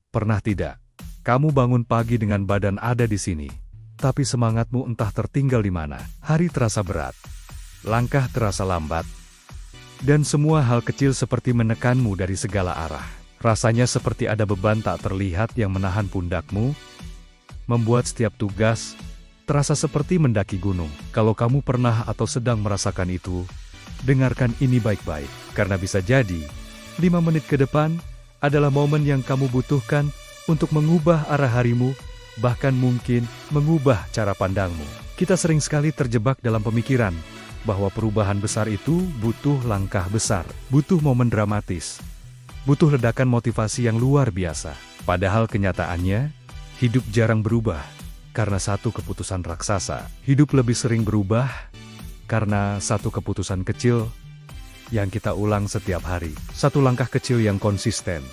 Pernah tidak? Kamu bangun pagi dengan badan ada di sini, tapi semangatmu entah tertinggal di mana. Hari terasa berat, langkah terasa lambat, dan semua hal kecil seperti menekanmu dari segala arah. Rasanya seperti ada beban tak terlihat yang menahan pundakmu, membuat setiap tugas terasa seperti mendaki gunung. Kalau kamu pernah atau sedang merasakan itu, dengarkan ini baik-baik, karena bisa jadi 5 menit ke depan adalah momen yang kamu butuhkan untuk mengubah arah harimu, bahkan mungkin mengubah cara pandangmu. Kita sering sekali terjebak dalam pemikiran bahwa perubahan besar itu butuh langkah besar, butuh momen dramatis, butuh ledakan motivasi yang luar biasa. Padahal kenyataannya, hidup jarang berubah karena satu keputusan raksasa. Hidup lebih sering berubah karena satu keputusan kecil yang kita ulang setiap hari. Satu langkah kecil yang konsisten.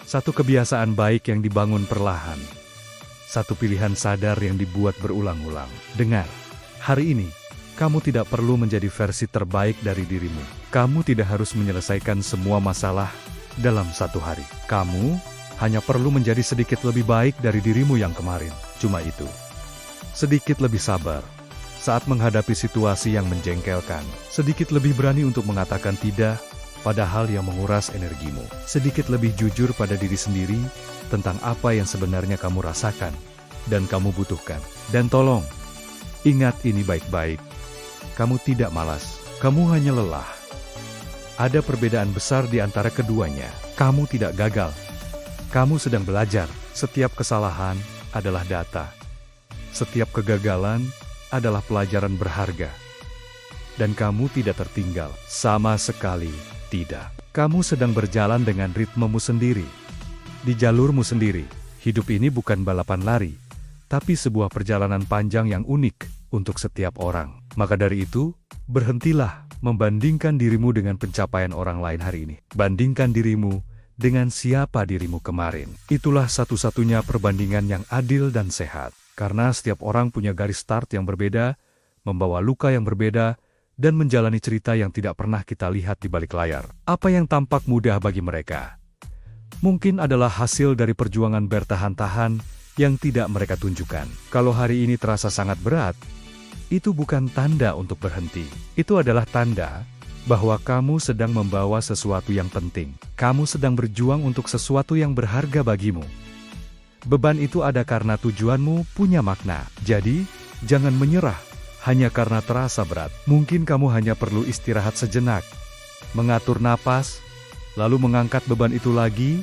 Satu kebiasaan baik yang dibangun perlahan. Satu pilihan sadar yang dibuat berulang-ulang. Dengar, hari ini, kamu tidak perlu menjadi versi terbaik dari dirimu. Kamu tidak harus menyelesaikan semua masalah dalam satu hari. Kamu hanya perlu menjadi sedikit lebih baik dari dirimu yang kemarin. Cuma itu. Sedikit lebih sabar saat menghadapi situasi yang menjengkelkan. Sedikit lebih berani untuk mengatakan tidak pada hal yang menguras energimu. Sedikit lebih jujur pada diri sendiri tentang apa yang sebenarnya kamu rasakan dan kamu butuhkan. Dan tolong, ingat ini baik-baik. Kamu tidak malas, kamu hanya lelah. Ada perbedaan besar di antara keduanya. Kamu tidak gagal. Kamu sedang belajar. Setiap kesalahan adalah data. Setiap kegagalan adalah pelajaran berharga. Dan kamu tidak tertinggal. Sama sekali tidak. Kamu sedang berjalan dengan ritmemu sendiri. Di jalurmu sendiri. Hidup ini bukan balapan lari, tapi sebuah perjalanan panjang yang unik untuk setiap orang. Maka dari itu, berhentilah membandingkan dirimu dengan pencapaian orang lain hari ini. Bandingkan dirimu dengan siapa dirimu kemarin. Itulah satu-satunya perbandingan yang adil dan sehat. Karena setiap orang punya garis start yang berbeda, membawa luka yang berbeda, dan menjalani cerita yang tidak pernah kita lihat di balik layar. Apa yang tampak mudah bagi mereka mungkin adalah hasil dari perjuangan bertahan-tahan yang tidak mereka tunjukkan. Kalau hari ini terasa sangat berat, itu bukan tanda untuk berhenti. Itu adalah tanda bahwa kamu sedang membawa sesuatu yang penting. Kamu sedang berjuang untuk sesuatu yang berharga bagimu. Beban itu ada karena tujuanmu punya makna. Jadi, jangan menyerah hanya karena terasa berat. Mungkin kamu hanya perlu istirahat sejenak, mengatur napas, lalu mengangkat beban itu lagi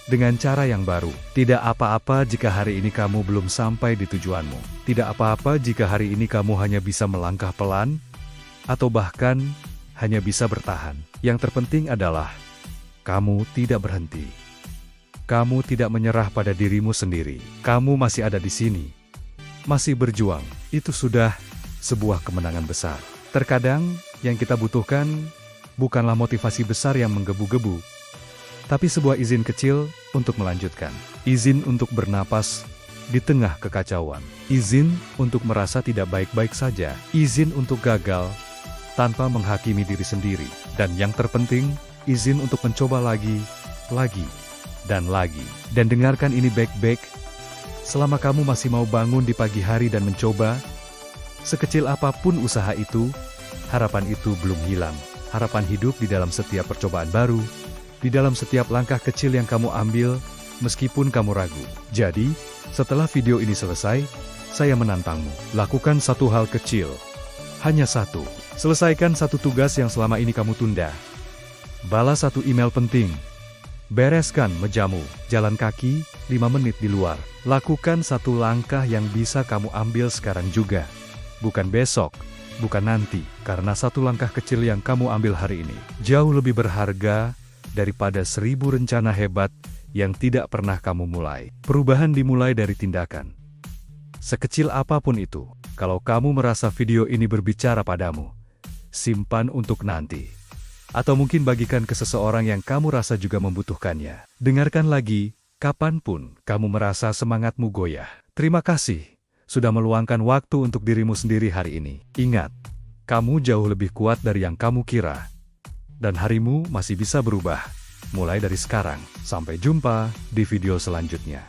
dengan cara yang baru. Tidak apa-apa jika hari ini kamu belum sampai di tujuanmu. Tidak apa-apa jika hari ini kamu hanya bisa melangkah pelan, atau bahkan hanya bisa bertahan. Yang terpenting adalah kamu tidak berhenti. Kamu tidak menyerah pada dirimu sendiri. Kamu masih ada di sini, masih berjuang. Itu sudah sebuah kemenangan besar. Terkadang yang kita butuhkan bukanlah motivasi besar yang menggebu-gebu, tapi sebuah izin kecil untuk melanjutkan. Izin untuk bernapas di tengah kekacauan. Izin untuk merasa tidak baik-baik saja. Izin untuk gagal tanpa menghakimi diri sendiri. Dan yang terpenting, izin untuk mencoba lagi, dan lagi. Dan dengarkan ini baik-baik. Selama kamu masih mau bangun di pagi hari dan mencoba, sekecil apapun usaha itu, harapan itu belum hilang. Harapan hidup di dalam setiap percobaan baru, di dalam setiap langkah kecil yang kamu ambil, meskipun kamu ragu. Jadi, setelah video ini selesai, saya menantangmu. Lakukan satu hal kecil. Hanya satu. Selesaikan satu tugas yang selama ini kamu tunda. Balas satu email penting. Bereskan mejamu. Jalan kaki 5 menit di luar. Lakukan satu langkah yang bisa kamu ambil sekarang juga. Bukan besok, bukan nanti. Karena satu langkah kecil yang kamu ambil hari ini jauh lebih berharga daripada 1000 rencana hebat yang tidak pernah kamu mulai. Perubahan dimulai dari tindakan. Sekecil apapun itu, kalau kamu merasa video ini berbicara padamu, simpan untuk nanti. Atau mungkin bagikan ke seseorang yang kamu rasa juga membutuhkannya. Dengarkan lagi, kapanpun kamu merasa semangatmu goyah. Terima kasih sudah meluangkan waktu untuk dirimu sendiri hari ini. Ingat, kamu jauh lebih kuat dari yang kamu kira. Dan harimu masih bisa berubah. mulai dari sekarang. Sampai jumpa di video selanjutnya.